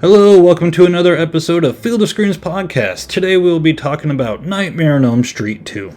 Hello, welcome to another episode of Field of Screams podcast. Today we will be talking about Nightmare on Elm Street 2.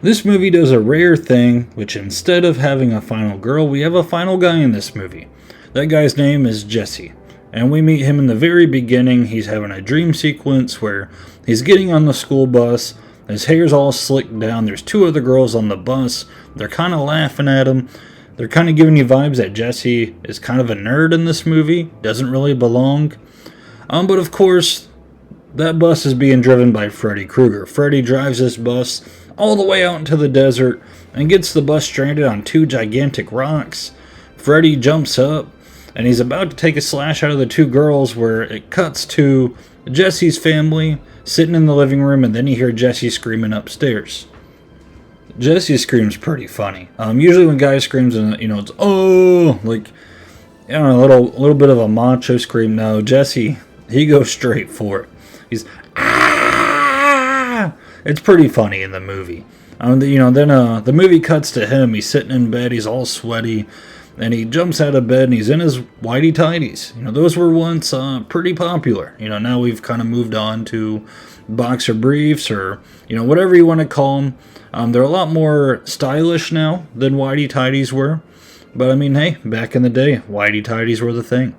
This movie does a rare thing, which instead of having a final girl, we have a final guy in this movie. That guy's name is Jesse, and we meet him in the very beginning. He's having a dream sequence where he's getting on the school bus, his hair's all slicked down, there's two other girls on the bus, they're kind of laughing at him. They're kind of giving you vibes that Jesse is kind of a nerd in this movie, doesn't really belong. But of course, that bus is being driven by Freddy Krueger. Freddy drives this bus all the way out into the desert and gets the bus stranded on two gigantic rocks. Freddy jumps up and he's about to take a slash out of the two girls, where it cuts to Jesse's family sitting in the living room, and then you hear Jesse screaming upstairs. Jesse screams pretty funny. Usually when guys screams, and it's like a little bit of a macho scream. No, Jesse, he goes straight for it. He's ah! It's pretty funny in the movie. Then the movie cuts to him. He's sitting in bed. He's all sweaty, and he jumps out of bed and he's in his whitey tighties. Those were once pretty popular. Now we've kind of moved on to boxer briefs, or whatever you want to call them. They're a lot more stylish now than whitey tighties were. But hey, back in the day, whitey tighties were the thing.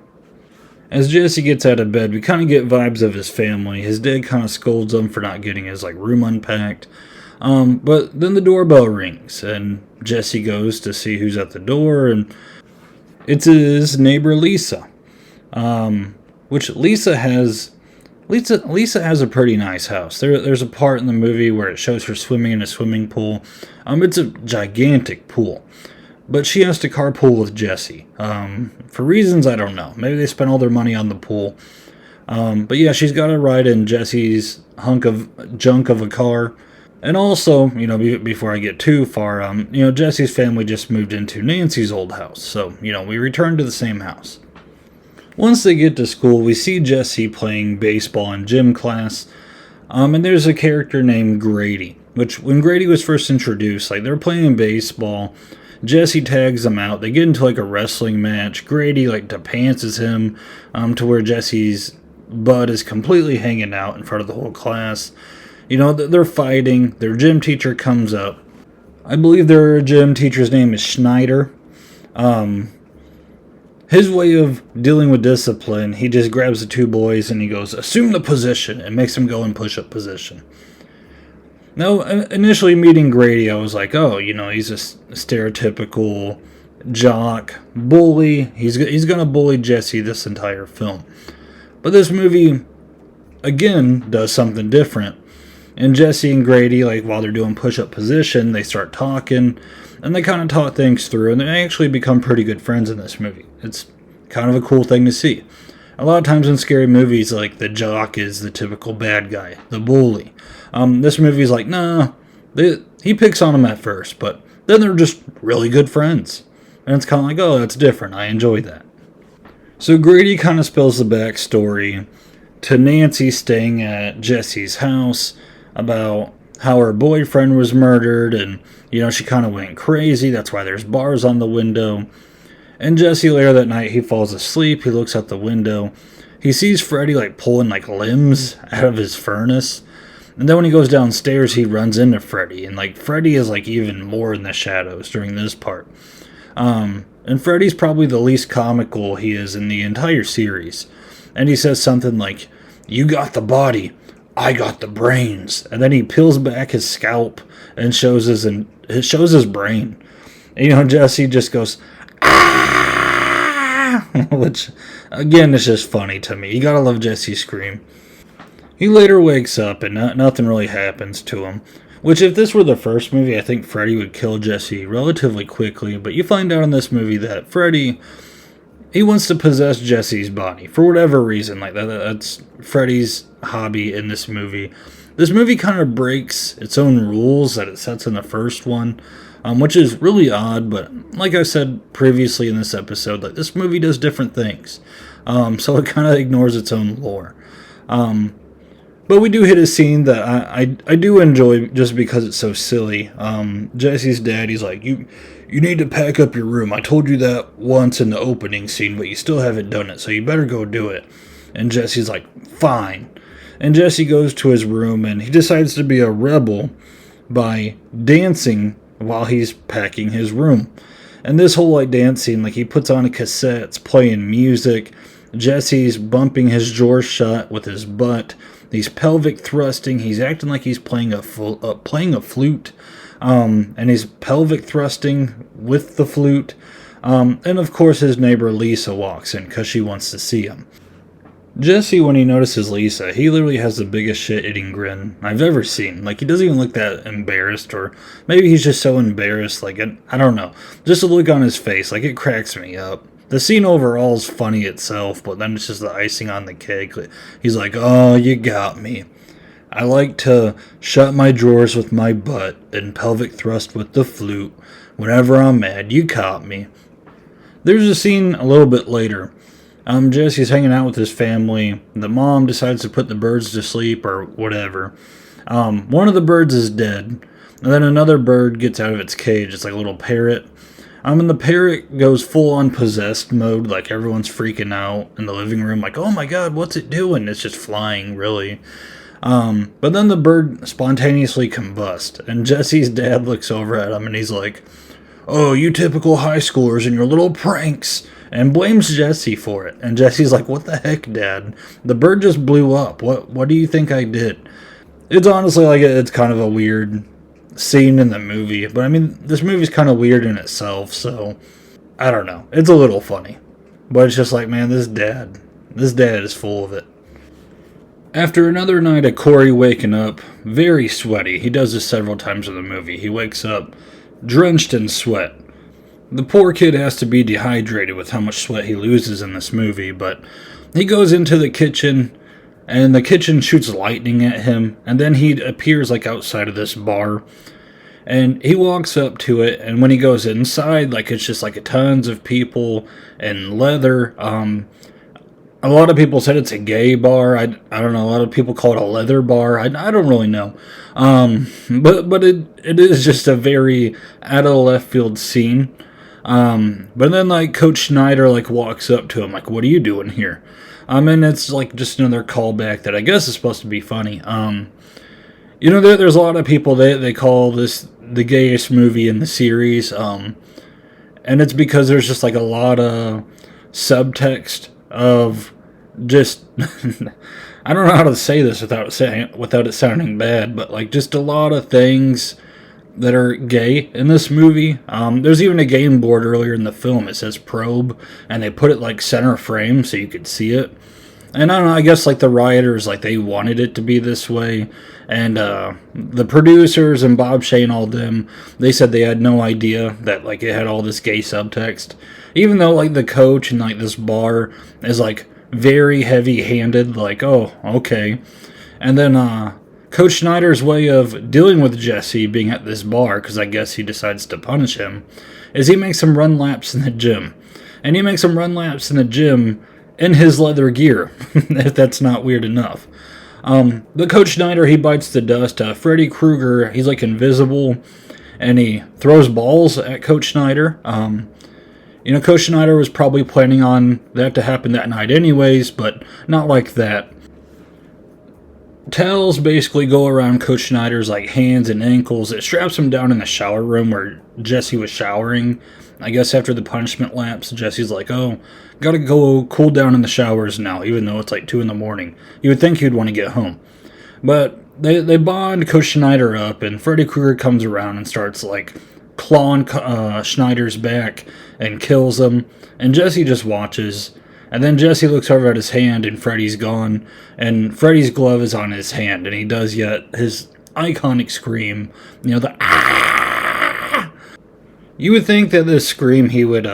As Jesse gets out of bed, we kind of get vibes of his family. His dad kind of scolds him for not getting his room unpacked. But then the doorbell rings, and Jesse goes to see who's at the door, and it's his neighbor Lisa. Which Lisa has a pretty nice house. There's a part in the movie where it shows her swimming in a swimming pool. It's a gigantic pool, but she has to carpool with Jesse. For reasons I don't know. Maybe they spent all their money on the pool. But yeah, she's got to ride in Jesse's hunk of junk of a car. And also, before I get too far, Jesse's family just moved into Nancy's old house. So, we return to the same house. Once they get to school, we see Jesse playing baseball in gym class, and there's a character named Grady, which when Grady was first introduced, they're playing baseball, Jesse tags him out, they get into a wrestling match, Grady pantses him to where Jesse's butt is completely hanging out in front of the whole class. They're fighting, their gym teacher comes up. I believe their gym teacher's name is Schneider. His way of dealing with discipline, he just grabs the two boys and he goes, "Assume the position," and makes them go in push-up position. Now, initially meeting Grady, I was like, he's a stereotypical jock, bully. He's going to bully Jesse this entire film. But this movie, again, does something different. And Jesse and Grady, while they're doing push-up position, they start talking, and they kind of talk things through, and they actually become pretty good friends in this movie. It's kind of a cool thing to see. A lot of times in scary movies, the jock is the typical bad guy, the bully. This movie's nah, he picks on him at first, but then they're just really good friends. And it's kind of that's different. I enjoy that. So Grady kind of spills the backstory to Nancy staying at Jesse's house about how her boyfriend was murdered, and she kind of went crazy. That's why there's bars on the window. And Jesse, later that night, he falls asleep. He looks out the window. He sees Freddy pulling limbs out of his furnace. And then when he goes downstairs, he runs into Freddy, and Freddy is even more in the shadows during this part. And Freddy's probably the least comical he is in the entire series. And he says something like, "You got the body, I got the brains." And then he peels back his scalp and shows his brain. And, Jesse just goes, "Ah!" Which, again, is just funny to me. You gotta love Jesse's scream. He later wakes up and nothing really happens to him. Which, if this were the first movie, I think Freddy would kill Jesse relatively quickly. But you find out in this movie that Freddy, he wants to possess Jesse's body for whatever reason. That's Freddy's hobby in this movie. This movie kind of breaks its own rules that it sets in the first one, which is really odd. But like I said previously in this episode, this movie does different things, so it kind of ignores its own lore. But we do hit a scene that I do enjoy just because it's so silly. Jesse's dad, he's like, you need to pack up your room. I told you that once in the opening scene, but you still haven't done it, so you better go do it. And Jesse's like, fine. And Jesse goes to his room and he decides to be a rebel by dancing while he's packing his room. And this whole like dancing, like he puts on a cassette, it's playing music. Jesse's bumping his jaws shut with his butt. He's pelvic thrusting. He's acting like he's playing a flute. And he's pelvic thrusting with the flute. And of course his neighbor Lisa walks in because she wants to see him. Jesse, when he notices Lisa, he literally has the biggest shit-eating grin I've ever seen. Like, he doesn't even look that embarrassed, or maybe he's just so embarrassed, like, I don't know. Just the look on his face, like, it cracks me up. The scene overall is funny itself, but then it's just the icing on the cake. He's like, oh, you got me. I like to shut my drawers with my butt and pelvic thrust with the flute. Whenever I'm mad, you caught me. There's a scene a little bit later. Jesse's hanging out with his family. The mom decides to put the birds to sleep or whatever. One of the birds is dead. And then another bird gets out of its cage. It's like a little parrot. And the parrot goes full on possessed mode. Like everyone's freaking out in the living room. Like, oh my god, what's it doing? It's just flying, really. But then the bird spontaneously combusts. And Jesse's dad looks over at him and he's like, oh, you typical high schoolers and your little pranks. And blames Jesse for it. And Jesse's like, what the heck, Dad? The bird just blew up. What do you think I did? It's honestly like it's kind of a weird scene in the movie. But I mean, this movie's kind of weird in itself. So, I don't know. It's a little funny. But it's just like, man, this dad is full of it. After another night of Corey waking up very sweaty. He does this several times in the movie. He wakes up drenched in sweat. The poor kid has to be dehydrated with how much sweat he loses in this movie, but he goes into the kitchen, and the kitchen shoots lightning at him, and then he appears like outside of this bar, and he walks up to it, and when he goes inside, like it's just like tons of people and leather. A lot of people said it's a gay bar. I don't know. A lot of people call it a leather bar. I don't really know. But it is just a very out of left field scene. But then like Coach Schneider like walks up to him like, what are you doing here? And it's like just another callback that I guess is supposed to be funny. There's a lot of people they call this the gayest movie in the series. And it's because there's just like a lot of subtext of just I don't know how to say this without it sounding bad, but like just a lot of things that are gay in this movie. There's even a game board earlier in the film. It says probe, and they put it like center frame so you could see it. And I don't know, I guess like the writers, like they wanted it to be this way. And the producers and Bob Shane, all them, they said they had no idea that like it had all this gay subtext. Even though like the coach and like this bar is like very heavy-handed, like, oh, okay. And then Coach Schneider's way of dealing with Jesse being at this bar, because I guess he decides to punish him, is he makes him run laps in the gym. And he makes him run laps in the gym in his leather gear, if that's not weird enough. But Coach Schneider, he bites the dust. Freddy Krueger, he's like invisible, and he throws balls at Coach Schneider. Coach Schneider was probably planning on that to happen that night anyways, but not like that. Towels basically go around Coach Schneider's like hands and ankles. It straps him down in the shower room where Jesse was showering. I guess after the punishment laps, Jesse's like, oh, gotta go cool down in the showers now, even though it's like 2 a.m. You would think he'd want to get home. But they bond Coach Schneider up, and Freddy Krueger comes around and starts like clawing Schneider's back and kills him. And Jesse just watches. And then Jesse looks over at his hand, and Freddy's gone. And Freddy's glove is on his hand, and he does yet his iconic scream. The ah! You would think that this scream he would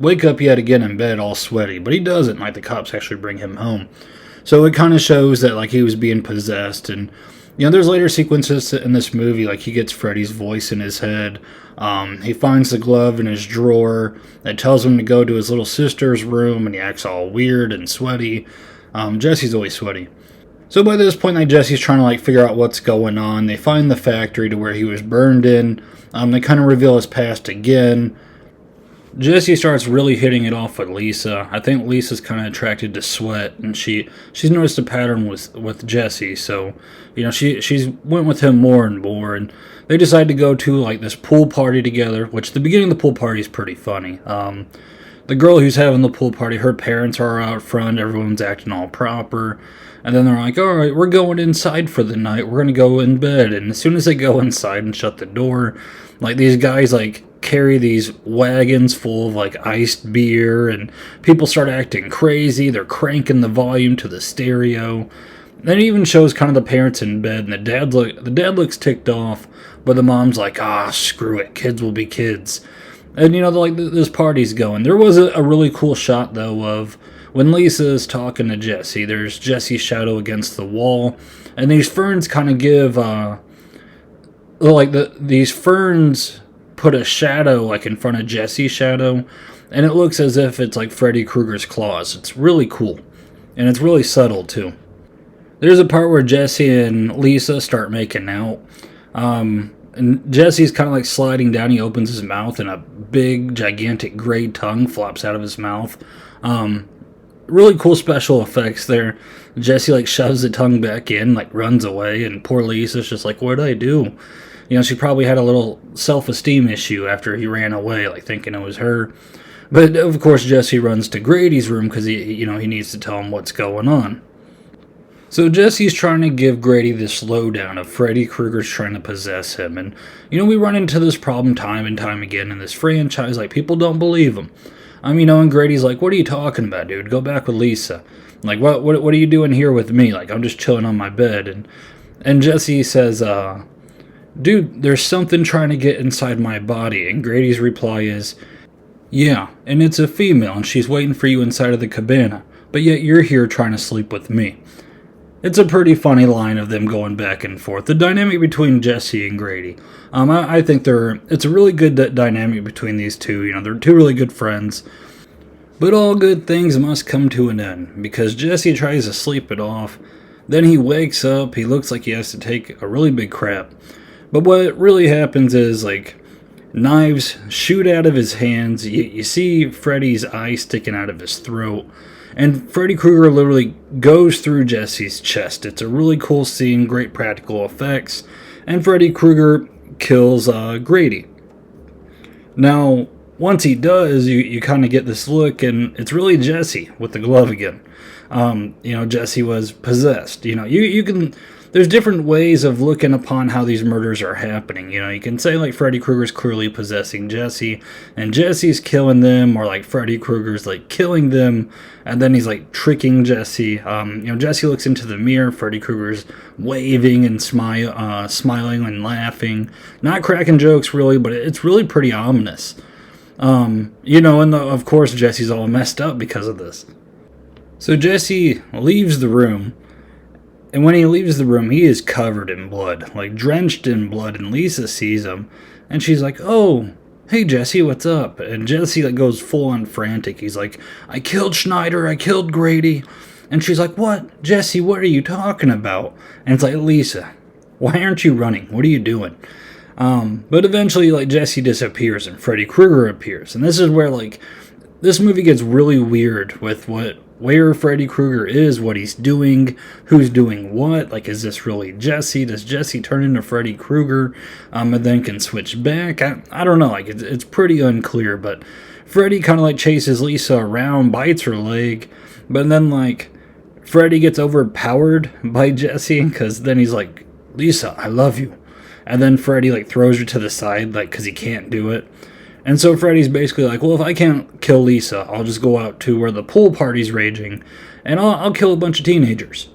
wake up yet again in bed all sweaty, but he doesn't. Like the cops actually bring him home. So it kind of shows that like he was being possessed. And there's later sequences in this movie, like he gets Freddy's voice in his head. He finds the glove in his drawer that tells him to go to his little sister's room, and he acts all weird and sweaty. Jesse's always sweaty. So by this point, like Jesse's trying to like figure out what's going on. They find the factory to where he was burned in. They kind of reveal his past again. Jesse starts really hitting it off with Lisa. I think Lisa's kind of attracted to Sweat, and she's noticed a pattern with Jesse. So, she's went with him more and more, and they decide to go to like this pool party together. Which the beginning of the pool party is pretty funny. The girl who's having the pool party, her parents are out front. Everyone's acting all proper. And then they're like, all right, we're going inside for the night. We're going to go in bed. And as soon as they go inside and shut the door, like these guys like carry these wagons full of like iced beer, and people start acting crazy. They're cranking the volume to the stereo. Then it even shows kind of the parents in bed, and the dad looks ticked off, but the mom's like, screw it, kids will be kids. And like this party's going. There was a really cool shot though of when Lisa is talking to Jesse. There's Jesse's shadow against the wall, and these ferns kind of give these ferns put a shadow like in front of Jesse's shadow, and it looks as if it's like Freddy Krueger's claws. It's really cool, and it's really subtle too. There's a part where Jesse and Lisa start making out, and Jesse's kind of like sliding down. He opens his mouth, and a big, gigantic gray tongue flops out of his mouth. Really cool special effects there. Jesse like shoves the tongue back in, like runs away, and poor Lisa's just like, what did I do? She probably had a little self-esteem issue after he ran away, like thinking it was her. But of course Jesse runs to Grady's room because he needs to tell him what's going on. So Jesse's trying to give Grady this lowdown of Freddy Krueger's trying to possess him. And, we run into this problem time and time again in this franchise. Like, people don't believe him. And Grady's like, what are you talking about, dude? Go back with Lisa. Like, what are you doing here with me? Like, I'm just chilling on my bed. And Jesse says, dude, there's something trying to get inside my body. And Grady's reply is, yeah, and it's a female, and she's waiting for you inside of the cabana. But yet you're here trying to sleep with me. It's a pretty funny line of them going back and forth. The dynamic between Jesse and Grady. I think it's a really good dynamic between these two. They're two really good friends. But all good things must come to an end, because Jesse tries to sleep it off. Then he wakes up, he looks like he has to take a really big crap. But what really happens is, like, knives shoot out of his hands. You see Freddy's eye sticking out of his throat. And Freddy Krueger literally goes through Jesse's chest. It's a really cool scene, great practical effects. And Freddy Krueger kills Grady. Now, once he does, you kind of get this look, and it's really Jesse with the glove again. Jesse was possessed. You can... There's different ways of looking upon how these murders are happening. You can say like Freddy Krueger's clearly possessing Jesse, and Jesse's killing them, or like Freddy Krueger's like killing them, and then he's like tricking Jesse. Jesse looks into the mirror. Freddy Krueger's waving and smiling and laughing, not cracking jokes really, but it's really pretty ominous. Of course Jesse's all messed up because of this. So Jesse leaves the room. And when he leaves the room, he is covered in blood, like drenched in blood, and Lisa sees him, and she's like, oh, hey Jesse, what's up? And Jesse like goes full on frantic. He's like, I killed Schneider, I killed Grady. And she's like, what? Jesse, what are you talking about? And it's like, Lisa, why aren't you running? What are you doing? But eventually, like, Jesse disappears and Freddy Krueger appears. And this is where, like, this movie gets really weird with where Freddy Krueger is, what he's doing, who's doing what. Like, is this really Jesse? Does Jesse turn into Freddy Krueger and then can switch back? I don't know. Like, it's pretty unclear, but Freddy kind of, like, chases Lisa around, bites her leg, but then, like, Freddy gets overpowered by Jesse, because then he's like, Lisa, I love you. And then Freddy, like, throws her to the side, like, because he can't do it. And so Freddy's basically like, well, if I can't kill Lisa, I'll just go out to where the pool party's raging, and I'll kill a bunch of teenagers.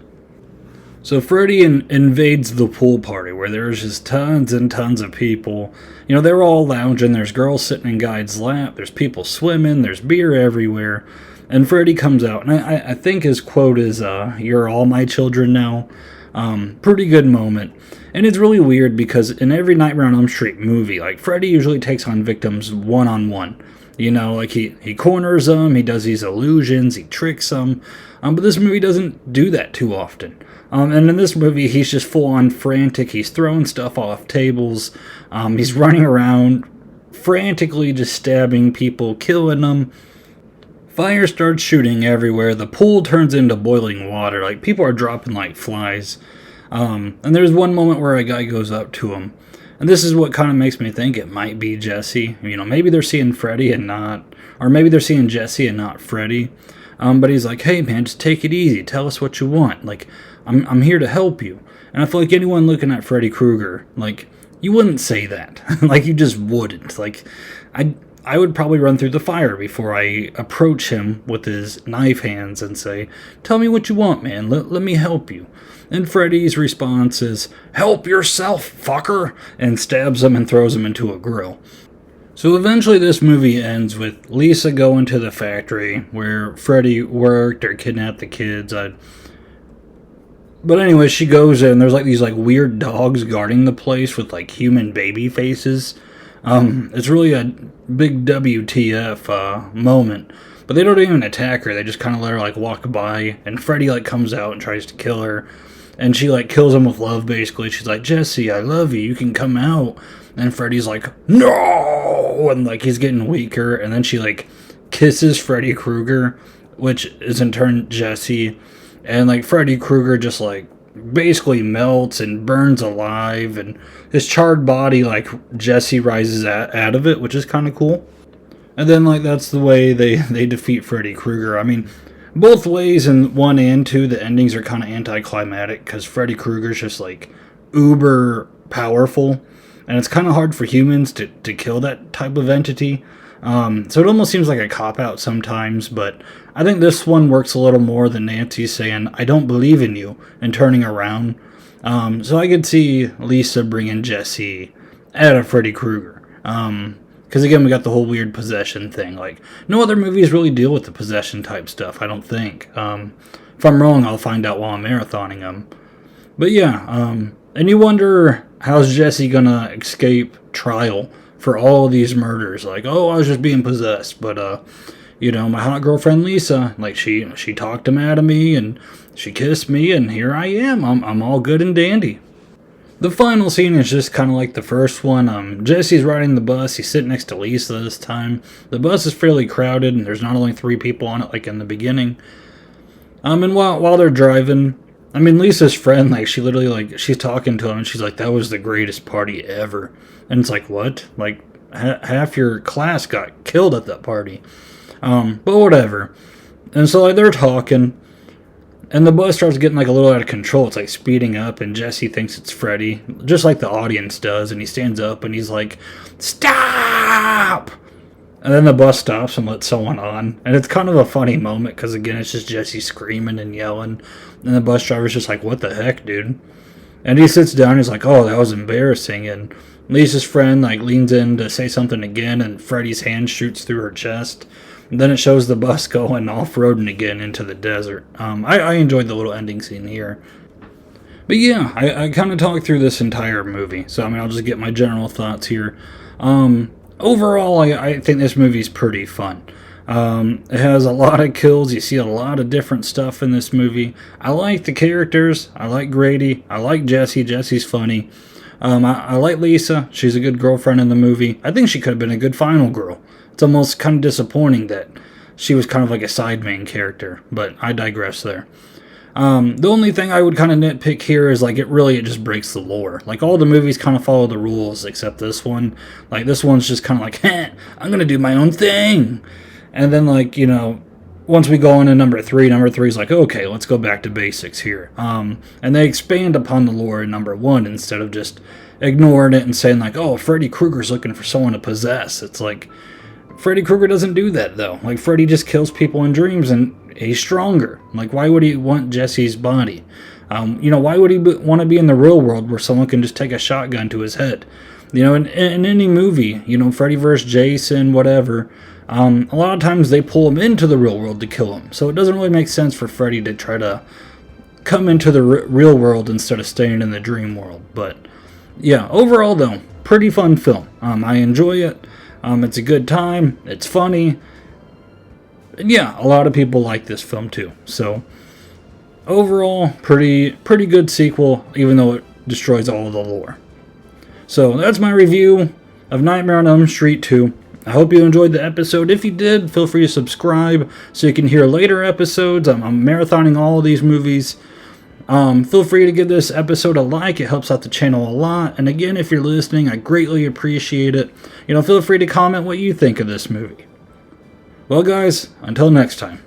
So Freddy invades the pool party, where there's just tons and tons of people. They're all lounging. There's girls sitting in guides' lap. There's people swimming. There's beer everywhere. And Freddy comes out, and I think his quote is, you're all my children now. Pretty good moment. And it's really weird because in every Nightmare on Elm Street movie, like, Freddy usually takes on victims one-on-one. Like, he corners them, he does these illusions, he tricks them. But this movie doesn't do that too often. And in this movie, he's just full-on frantic. He's throwing stuff off tables. He's running around frantically just stabbing people, killing them. Fire starts shooting everywhere. The pool turns into boiling water. Like, people are dropping like flies. And there's one moment where a guy goes up to him. And this is what kind of makes me think it might be Jesse. You know, maybe they're seeing Freddy and not... Or maybe they're seeing Jesse and not Freddy. But he's like, hey, man, just take it easy. Tell us what you want. Like, I'm here to help you. And I feel like anyone looking at Freddy Krueger, like, you wouldn't say that. Like, you just wouldn't. Like, I would probably run through the fire before I approach him with his knife hands and say, tell me what you want, man. Let me help you. And Freddy's response is, help yourself, fucker, and stabs him and throws him into a grill. So eventually this movie ends with Lisa going to the factory where Freddy worked or kidnapped the kids. But anyway, she goes in. There's like these like weird dogs guarding the place with like human baby faces. It's really a big WTF moment. But they don't even attack her. They just kind of let her like walk by. And Freddy like comes out and tries to kill her. And she like kills him with love basically. She's like, Jesse, I love you. You can come out. And Freddy's like, no! And like he's getting weaker. And then she like kisses Freddy Krueger, which is in turn Jesse. And like Freddy Krueger just like basically melts and burns alive, and his charred body, like Jesse rises out of it, which is kind of cool. And then like that's the way they defeat Freddy Krueger. I mean, both ways in 1 and 2, the endings are kind of anticlimactic because Freddy Krueger's just like uber powerful, and it's kind of hard for humans to kill that type of entity. So it almost seems like a cop-out sometimes, but I think this one works a little more than Nancy saying, I don't believe in you, and turning around. So I could see Lisa bringing Jesse out of Freddy Krueger. Because again, we got the whole weird possession thing. Like, no other movies really deal with the possession type stuff, I don't think. If I'm wrong, I'll find out while I'm marathoning them. But yeah, and you wonder, how's Jesse gonna escape trial for all of these murders? Like, oh, I was just being possessed, but you know, my hot girlfriend Lisa, like she talked him out of me and she kissed me, and here I am. I'm all good and dandy. The final scene is just kind of like the first one. Jesse's riding the bus. He's sitting next to Lisa this time. The bus is fairly crowded, and there's not only 3 people on it like in the beginning. And while they're driving, I mean, Lisa's friend, like, she literally, like, she's talking to him, and she's like, that was the greatest party ever. And it's like, what? Like, half your class got killed at that party. But whatever. And so, like, they're talking, and the bus starts getting, like, a little out of control. It's, like, speeding up, and Jesse thinks it's Freddy, just like the audience does, and he stands up, and he's like, stop! And then the bus stops and lets someone on. And it's kind of a funny moment, because, again, it's just Jesse screaming and yelling, and the bus driver's just like, what the heck, dude? And he sits down, and he's like, oh, that was embarrassing, and Lisa's friend, like, leans in to say something again, and Freddy's hand shoots through her chest. And then it shows the bus going off-roading again into the desert. I enjoyed the little ending scene here. But yeah, I kind of talked through this entire movie, so I mean, I'll just get my general thoughts here. Overall, I think this movie's pretty fun. It has a lot of kills. You see a lot of different stuff in this movie. I like the characters. I like Grady. I like Jesse. Jesse's funny. I like Lisa. She's a good girlfriend in the movie. I think she could have been a good final girl. It's almost kind of disappointing that she was kind of like a side main character, but I digress there. The only thing I would kind of nitpick here is, like, it just breaks the lore. Like, all the movies kind of follow the rules except this one. Like, this one's just kind of like, I'm going to do my own thing. And then, like, you know, once we go into number 3 is like, okay, let's go back to basics here. And they expand upon the lore in number 1 instead of just ignoring it and saying, like, oh, Freddy Krueger's looking for someone to possess. It's like, Freddy Krueger doesn't do that, though. Like, Freddy just kills people in dreams, and he's stronger. Like, why would he want Jesse's body? You know, why would he want to be in the real world where someone can just take a shotgun to his head? You know, in any movie, you know, Freddy vs. Jason, whatever, a lot of times they pull him into the real world to kill him. So it doesn't really make sense for Freddy to try to come into the real world instead of staying in the dream world. But, yeah, overall, though, pretty fun film. I enjoy it. It's a good time. It's funny. And yeah, a lot of people like this film too. So overall, pretty good sequel, even though it destroys all of the lore. So that's my review of Nightmare on Elm Street 2. I hope you enjoyed the episode. If you did, feel free to subscribe so you can hear later episodes. I'm marathoning all of these movies. Feel free to give this episode a like. It helps out the channel a lot. And again, if you're listening, I greatly appreciate it. Feel free to comment what you think of this movie. Well, guys, until next time.